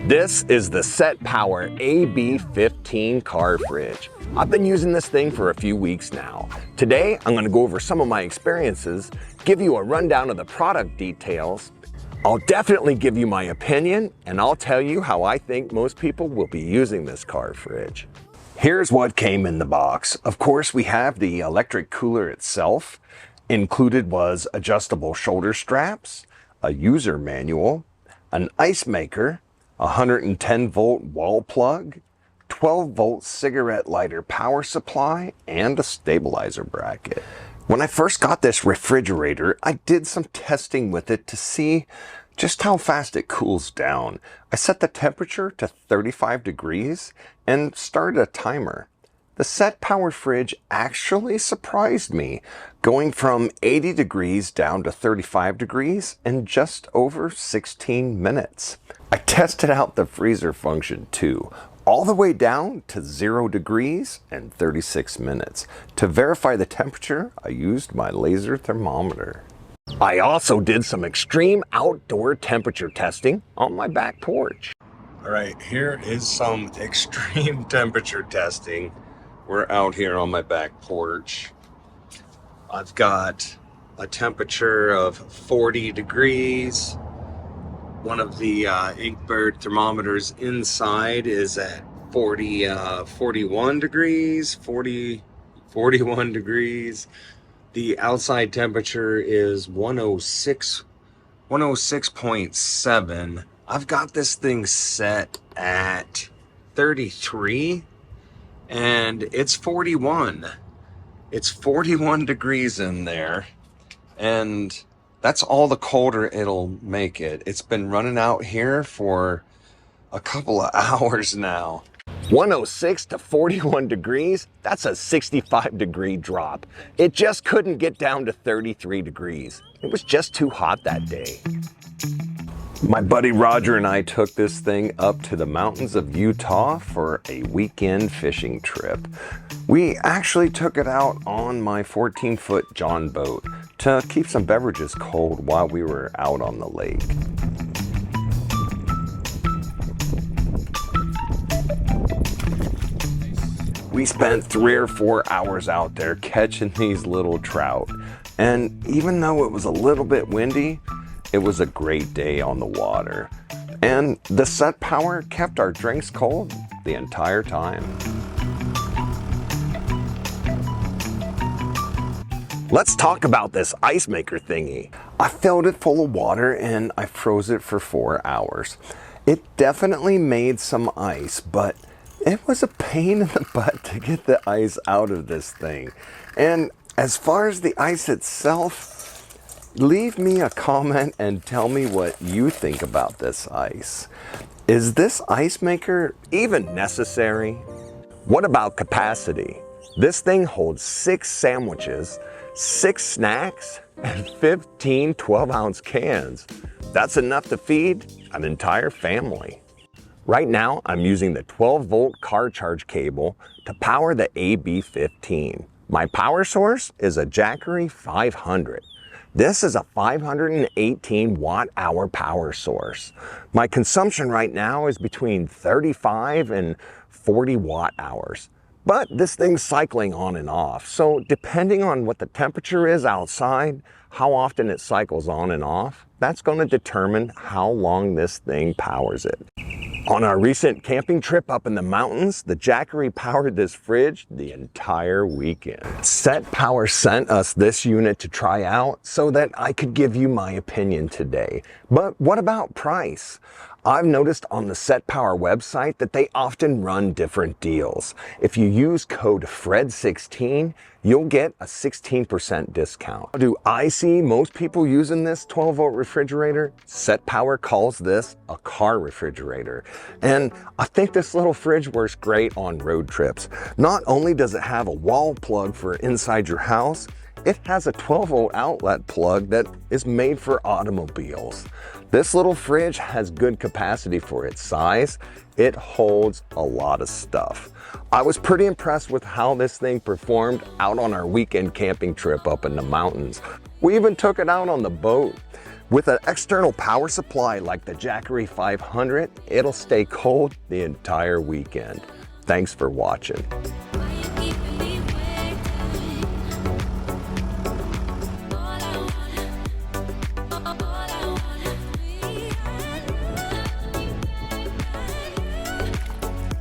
This is the Setpower AB16 car fridge. I've been using this thing for a few weeks now. Today, I'm gonna go over some of my experiences, give you a rundown of the product details. I'll definitely give you my opinion, and I'll tell you how I think most people will be using this car fridge. Here's what came in the box. Of course, we have the electric cooler itself. Included was adjustable shoulder straps, a user manual, an ice maker, a 110 volt wall plug, 12 volt cigarette lighter power supply, and a stabilizer bracket. When I first got this refrigerator, I did some testing with it to see just how fast it cools down. I set the temperature to 35 degrees and started a timer. The Setpower fridge actually surprised me, going from 80 degrees down to 35 degrees in just over 16 minutes. I tested out the freezer function too, all the way down to 0 degrees and 36 minutes. To verify the temperature, I used my laser thermometer. I also did some extreme outdoor temperature testing on my back porch. All right, here is some extreme temperature testing. We're out here on my back porch. I've got a temperature of 40 degrees. One of the Inkbird thermometers inside is at 41 degrees, 41 degrees. The outside temperature is 106.7. I've got this thing set at 33. And it's 41. It's 41 degrees in there. And that's all the colder it'll make it. It's been running out here for a couple of hours now. 106 to 41 degrees, that's a 65-degree drop. It just couldn't get down to 33 degrees. It was just too hot that day. My buddy Roger and I took this thing up to the mountains of Utah for a weekend fishing trip. We actually took it out on my 14-foot John boat to keep some beverages cold while we were out on the lake. We spent 3 or 4 hours out there catching these little trout. And even though it was a little bit windy, it was a great day on the water, and the Setpower kept our drinks cold the entire time. Let's talk about this ice maker thingy. I filled it full of water and I froze it for 4 hours. It definitely made some ice, but it was a pain in the butt to get the ice out of this thing. And as far as the ice itself, leave me a comment and tell me what you think about this ice. Is this ice maker even necessary? What about capacity? This thing holds 6 sandwiches, 6 snacks, and 15 12-ounce cans. That's enough to feed an entire family. Right now, I'm using the 12-volt car charge cable to power the AB15. My power source is a Jackery 500. This is a 518 watt-hour power source. My consumption right now is between 35 and 40 watt-hours. But this thing's cycling on and off. So depending on what the temperature is outside, how often it cycles on and off, that's going to determine how long this thing powers it. On our recent camping trip up in the mountains, the Jackery powered this fridge the entire weekend. Setpower sent us this unit to try out so that I could give you my opinion today. But what about price? I've noticed on the Setpower website that they often run different deals. If you use code FRED16, you'll get a 16% discount. Do I see most people using this 12-volt refrigerator? Setpower calls this a car refrigerator. And I think this little fridge works great on road trips. Not only does it have a wall plug for inside your house, it has a 12-volt outlet plug that is made for automobiles. This little fridge has good capacity for its size. It holds a lot of stuff. I was pretty impressed with how this thing performed out on our weekend camping trip up in the mountains. We even took it out on the boat. With an external power supply like the Jackery 500, it'll stay cold the entire weekend. Thanks for watching.